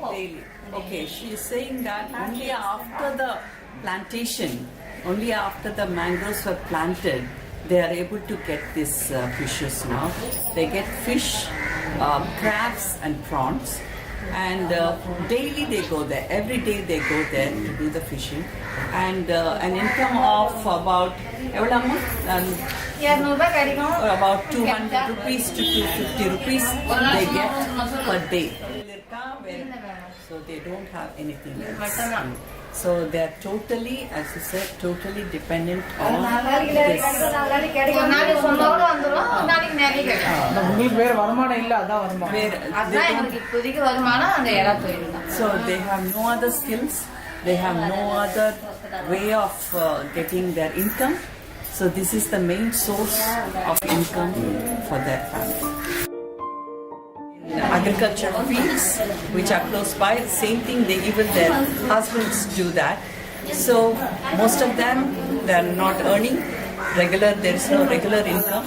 Daily. Okay, she is saying that only after the plantation, only after the mangroves were planted, they are able to get these fishes now. They get fish, crabs and prawns, and daily they go there. Every day they go there to do the fishing, and an income of about about 200 rupees to 250 rupees they get per day. So they don't have anything else. So they are totally, as you said, totally dependent on this. So they have no other skills, they have no other way of getting their income. So this is the main source of income for their family. Agricultural fields which are close by, same thing, they even their husbands do that. So most of them, they are not earning regular, there is no regular income.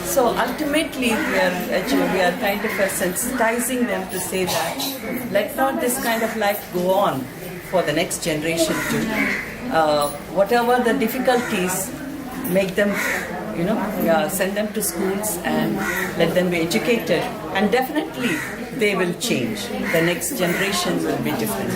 So ultimately we are kind of sensitizing them to say that let not this kind of life go on for the next generation too. Whatever the difficulties, make them, send them to schools and let them be educated, and definitely they will change. The next generation will be different.